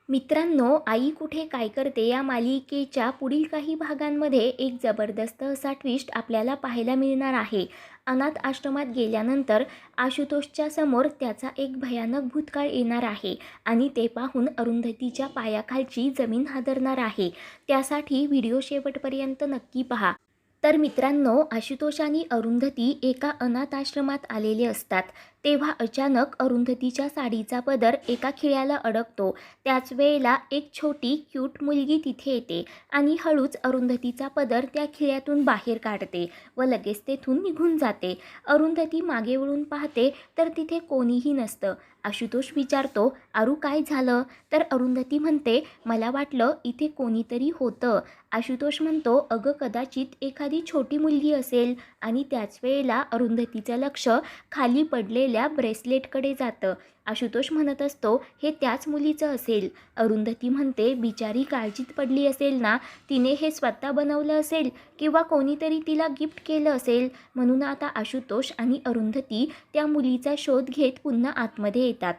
मित्रांनो, आई कुठे काय करते या मालिकेच्या पुढील काही भागांमध्ये एक जबरदस्त असा ट्विस्ट आपल्याला पाहायला मिळणार आहे. अनाथ आश्रमात गेल्यानंतर आशुतोषच्या समोर त्याचा एक भयानक भूतकाळ येणार आहे आणि ते पाहून अरुंधतीच्या पायाखालची जमीन हादरणार आहे. त्यासाठी व्हिडिओ शेवटपर्यंत नक्की पहा. तर मित्रांनो, आशुतोष आणि अरुंधती एका अनाथ आश्रमात आलेले असतात. तेव्हा अचानक अरुंधतीच्या साडीचा पदर एका खिळ्याला अडकतो. त्याच वेळेला एक छोटी क्यूट मुलगी तिथे येते आणि हळूच अरुंधतीचा पदर त्या खिळ्यातून बाहेर काढते व लगेच तेथून निघून जाते. अरुंधती मागे वळून पाहते तर तिथे कोणीही नसतं. आशुतोष विचारतो, आरू काय झालं? तर अरुंधती म्हणते, मला वाटलं इथे कोणीतरी होतं. आशुतोष म्हणतो, अगं कदाचित एखादी छोटी मुलगी असेल. आणि त्याच वेळेला अरुंधतीचं लक्ष खाली पडलेल्या ब्रेसलेटकडे जातं. आशुतोष म्हणत असतो, हे त्याच मुलीचं असेल. अरुंधती म्हणते, बिचारी काळजीत पडली असेल ना, तिने हे स्वतः बनवलं असेल किंवा कोणीतरी तिला गिफ्ट केलं असेल. म्हणून आता आशुतोष आणि अरुंधती त्या मुलीचा शोध घेत पुन्हा आतमध्ये येतात.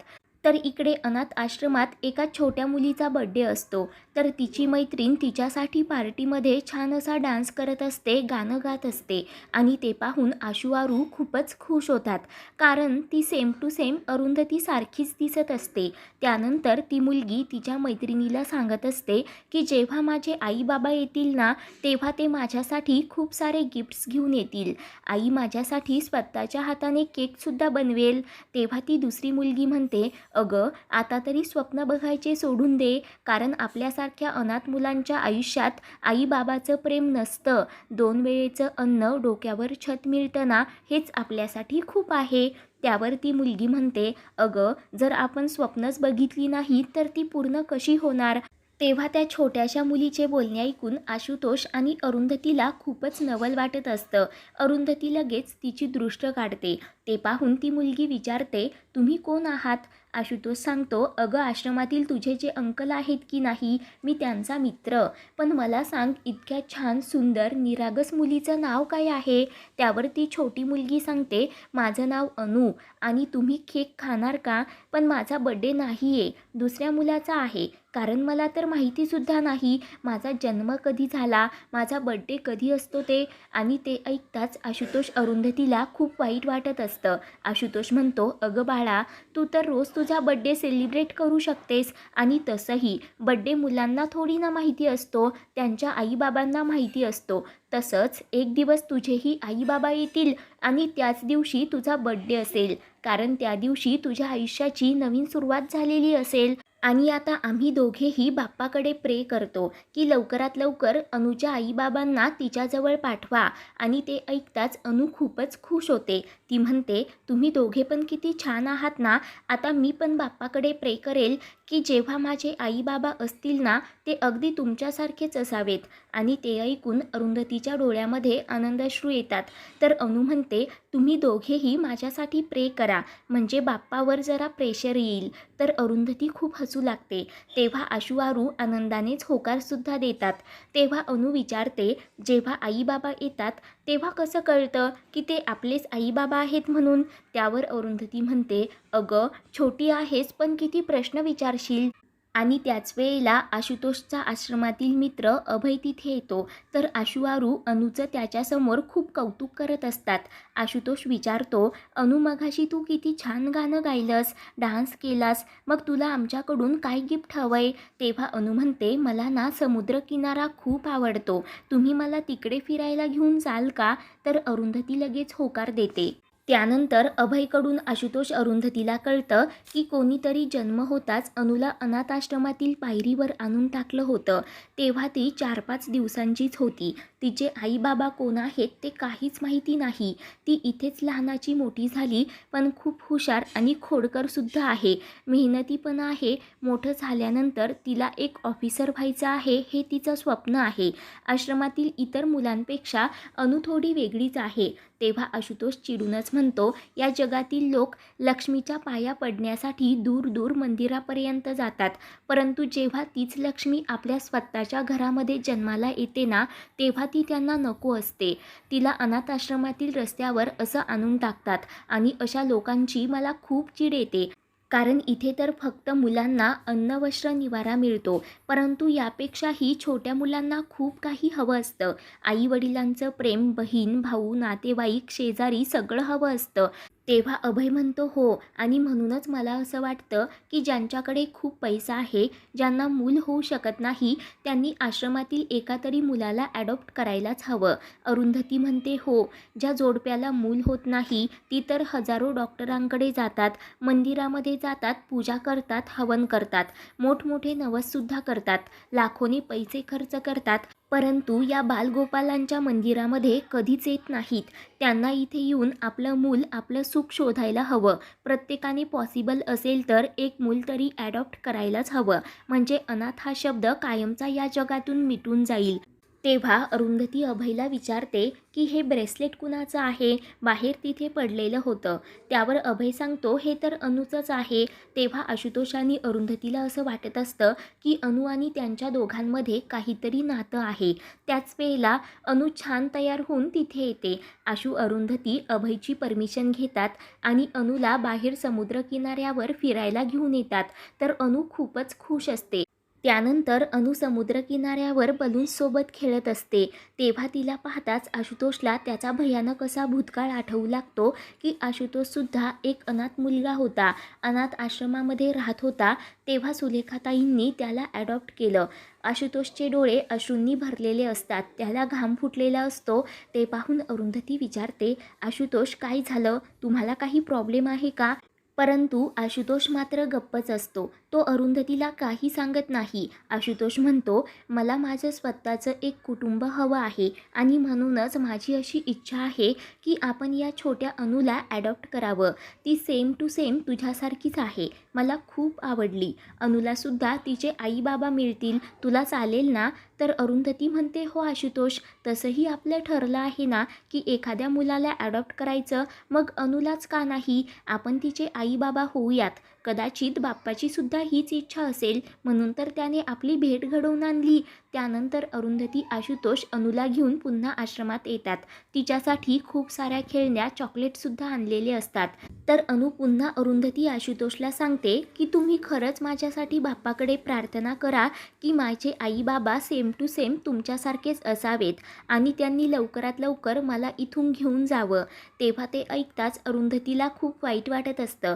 तर इकडे अनाथ आश्रमात एका छोट्या मुलीचा बड्डे असतो. तर तिची मैत्रीण तिच्यासाठी पार्टीमध्ये छान असा डान्स करत असते, गाणं गात असते आणि ते पाहून आशू आरू खूपच खुश होतात, कारण ती सेम टू सेम अरुंधती सारखीच दिसत असते. त्यानंतर ती मुलगी तिच्या मैत्रिणीला सांगत असते की जेव्हा माझे आई बाबा येतील ना, तेव्हा ते माझ्यासाठी खूप सारे गिफ्ट्स घेऊन येतील. आई माझ्यासाठी स्वतःच्या हाताने केकसुद्धा बनवेल. तेव्हा ती दुसरी मुलगी म्हणते, अगं आता तरी स्वप्न बघायचे सोडून दे, कारण आपल्यासारख्या अनाथ मुलांच्या आयुष्यात आई बाबाचं प्रेम नसतं. 2 वेळेचं अन्न, डोक्यावर छत मिळतं ना, हेच आपल्यासाठी खूप आहे. त्यावर ती मुलगी म्हणते, अगं जर आपण स्वप्नच बघितली नाही तर ती पूर्ण कशी होणार? तेव्हा त्या छोट्याशा मुलीचे बोलणे ऐकून आशुतोष आणि अरुंधतीला खूपच नवल वाटत असतं. अरुंधती लगेच तिची दृष्ट काढते. ते पाहून ती मुलगी विचारते, तुम्ही कोण आहात? आशुतोष सांगतो, अगं आश्रमातील तुझे जे अंकल आहेत की नाही, मी त्यांचा मित्र. पण मला सांग, इतक्या छान सुंदर निरागस मुलीचं नाव काय आहे? त्यावर ती छोटी मुलगी सांगते, माझं नाव अनु. आणि तुम्ही केक खाणार का? पण माझा बड्डे नाही आहे, दुसऱ्या मुलाचा आहे. कारण मला तर माहितीसुद्धा नाही माझा जन्म कधी झाला, माझा बड्डे कधी असतो ते. आणि ते ऐकताच आशुतोष अरुंधतीला खूप वाईट वाटत असतं. आशुतोष म्हणतो, अगं बाळा, तू तर रोज तुझा बड्डे सेलिब्रेट करू शकतेस. आणि तसंही बड्डे मुलांना थोडी ना माहिती असतो, त्यांच्या आईबाबांना माहिती असतो. तसंच एक दिवस तुझेही आई बाबा येतील आणि त्याच दिवशी तुझा बड्डे असेल, कारण त्या दिवशी तुझ्या आयुष्याची नवीन सुरुवात झालेली असेल. आणि आता आम्ही दोघेही बाप्पाकडे प्रे करतो की लवकरात लवकर अनुच्या आईबाबांना तिच्याजवळ पाठवा. आणि ते ऐकताच अनु खूपच खुश होते. ती म्हणते, तुम्ही दोघे पण किती छान आहात ना. आता मी पण बाप्पाकडे प्रे करेल की जेव्हा माझे आई बाबा असतील ना, ते अगदी तुमच्यासारखेच असावेत. आणि ते ऐकून अरुंधतीच्या डोळ्यामध्ये आनंदाश्रू येतात. तर अनु म्हणते, तुम्ही दोघेही माझ्यासाठी प्रे करा, म्हणजे बाप्पावर जरा प्रेशर येईल. तर अरुंधती खूप हसू लागते. तेव्हा आशू आरू आनंदानेच होकारसुद्धा देतात. तेव्हा अनु विचारते, जेव्हा आई बाबा येतात तेव्हा कसं कळतं की ते आपलेच आई बाबा आहेत म्हणून? त्यावर अरुंधती म्हणते, अगं छोटी आहेस पण किती प्रश्न विचारशील. आणि त्याच वेळेला आशुतोषचा आश्रमातील मित्र अभय तिथे येतो. तर आशू आरू अनुचं त्याच्यासमोर खूप कौतुक करत असतात. आशुतोष विचारतो, अनु मघाशी तू किती छान गाणं गायलंस, डान्स केलास, मग तुला आमच्याकडून काय गिफ्ट हवंय? तेव्हा अनु म्हणते, मला ना समुद्रकिनारा खूप आवडतो, तुम्ही मला तिकडे फिरायला घेऊन जाल का? तर अरुंधती लगेच होकार देते. त्यानंतर अभयकडून आशुतोष अरुंधतीला कळतं की कोणीतरी जन्म होताच अनुला अनाथ आश्रमातील पायरीवर आणून टाकलं होतं. तेव्हा ती 4-5 दिवसांचीच होती. तिचे आई बाबा कोण आहेत ते काहीच माहिती नाही. ती इथेच लहानाची मोठी झाली, पण खूप हुशार आणि खोडकरसुद्धा आहे, मेहनती पण आहे. मोठं झाल्यानंतर तिला एक ऑफिसर व्हायचं आहे, हे तिचं स्वप्न आहे. आश्रमातील इतर मुलांपेक्षा अनु थोडी वेगळीच आहे. तेव्हा आशुतोष चिडूनच म्हणतो, या जगातील लोक लक्ष्मीच्या पाया पडण्यासाठी दूर दूर मंदिरापर्यंत जातात, परंतु जेव्हा तीच लक्ष्मी आपल्या स्वतःच्या घरामध्ये जन्माला येते ना, तेव्हा ती त्यांना नको असते. तिला अनाथ आश्रमातील रस्त्यावर असं आणून टाकतात आणि अशा लोकांची मला खूप चीड येते. कारण इथे तर फक्त मुलांना अन्न वस्त्र निवारा मिळतो, परंतु यापेक्षाही छोट्या मुलांना खूप काही हवं असतं. आई वडिलांचं प्रेम, बहीण भाऊ, नातेवाईक, शेजारी सगळं हवं असतं. तेव्हा अभय म्हणतो हो, आणि म्हणूनच मला असं वाटतं की ज्यांच्याकडे खूप पैसा आहे, ज्यांना मूल होऊ शकत नाही, त्यांनी आश्रमातील एका तरी मुलाला ॲडॉप्ट करायलाच हवं. अरुंधती म्हणते हो, ज्या जोडप्याला मूल होत नाही ती तर हजारो डॉक्टरांकडे जातात, मंदिरामध्ये जातात, पूजा करतात, हवन करतात, मोठमोठे नवससुद्धा करतात, लाखोनी पैसे खर्च करतात, परंतु या बालगोपालांच्या मंदिरामध्ये कधीच येत नाहीत. त्यांना इथे येऊन आपलं मूल, आपलं सुख शोधायला हवं. प्रत्येकाने पॉसिबल असेल तर एक मूल तरी ॲडॉप्ट करायलाच हवं, म्हणजे अनाथ हा शब्द कायमचा या जगातून मिटून जाईल. तेव्हा अरुंधती अभयला विचारते की हे ब्रेसलेट कुणाचं आहे, बाहेर तिथे पडलेलं होतं. त्यावर अभय सांगतो हे तर अनुचंच आहे. तेव्हा आशुतोष आणि अरुंधतीला असं वाटत असतं की अनु आणि त्यांच्या दोघांमध्ये काहीतरी नातं आहे. त्याच वेळेला अनु छान तयार होऊन तिथे येते. आशू, अरुंधती अभयची परमिशन घेतात आणि अनुला बाहेर समुद्रकिनाऱ्यावर फिरायला घेऊन येतात. तर अनु खूपच खुश असते. त्यानंतर अनु समुद्रकिनाऱ्यावर बलून्ससोबत खेळत असते. तेव्हा तिला पाहताच आशुतोषला त्याचा भयानक असा भूतकाळ आठवू लागतो की आशुतोषसुद्धा एक अनाथ मुलगा होता, अनाथ आश्रमामध्ये राहत होता. तेव्हा सुलेखाताईंनी त्याला ॲडॉप्ट केलं. आशुतोषचे डोळे अश्रूंनी भरलेले असतात, त्याला घाम फुटलेला असतो. ते पाहून अरुंधती विचारते, आशुतोष काय झालं, तुम्हाला काही प्रॉब्लेम आहे का? परंतु आशुतोष मात्र गप्पच असतो. तो अरुंधतीला काही सांगत नाही. आशुतोष म्हणतो, मला माझं स्वतःचं एक कुटुंब हवं आहे आणि म्हणूनच माझी अशी इच्छा आहे की आपण या छोट्या अनुला ॲडॉप्ट करावं. ती सेम टू सेम तुझ्यासारखीच आहे, मला खूप आवडली. अनुलासुद्धा तिचे आई बाबा मिळतील, तुला चालेल ना? तर अरुंधती म्हणते हो आशुतोष, तसंही आपलं ठरलं आहे ना की एखाद्या मुलाला ॲडॉप्ट करायचं, मग अनुलाच का नाही? आपण तिचे आई बाबा होऊयात. कदाचित बाप्पाची सुद्धा हीच इच्छा असेल, म्हणून तर त्याने आपली भेट घडवून आणली. त्यानंतर अरुंधती, आशुतोष अनुला घेऊन पुन्हा आश्रमात येतात. तिच्यासाठी खूप साऱ्या खेळण्या, चॉकलेटसुद्धा आणलेले असतात. तर अनु पुन्हा अरुंधती आशुतोषला सांगते की तुम्ही खरंच माझ्यासाठी बाप्पाकडे प्रार्थना करा की माझे आई बाबा सेम टू सेम तुमच्यासारखेच असावेत आणि त्यांनी लवकरात लवकर मला इथून घेऊन जावं. तेव्हा ते ऐकताच अरुंधतीला खूप वाईट वाटत असतं.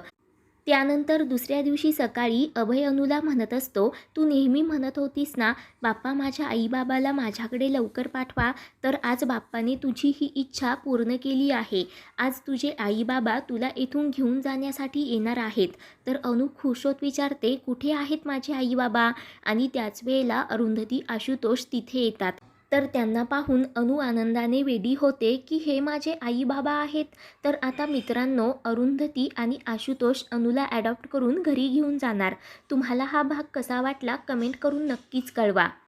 त्यानंतर दुसऱ्या दिवशी सकाळी अभय अनुला म्हणत असतो, तू नेहमी म्हणत होतीस ना बाप्पा माझ्या आईबाबाला माझ्याकडे लवकर पाठवा, तर आज बाप्पाने तुझी ही इच्छा पूर्ण केली आहे. आज तुझे आईबाबा तुला इथून घेऊन जाण्यासाठी येणार आहेत. तर अनु खुश होत विचारते, कुठे आहेत माझे आईबाबा? आणि त्याच वेळेला अरुंधती, आशुतोष तिथे येतात. तर त्यांना पाहून अनु आनंदाने वेडी होते की हे माझे आई बाबा आहेत. तर आता मित्रांनो, अरुंधती आणि आशुतोष अनुला ॲडॉप्ट करून घरी घेऊन जाणार. तुम्हाला हा भाग कसा वाटला कमेंट करून नक्कीच कळवा.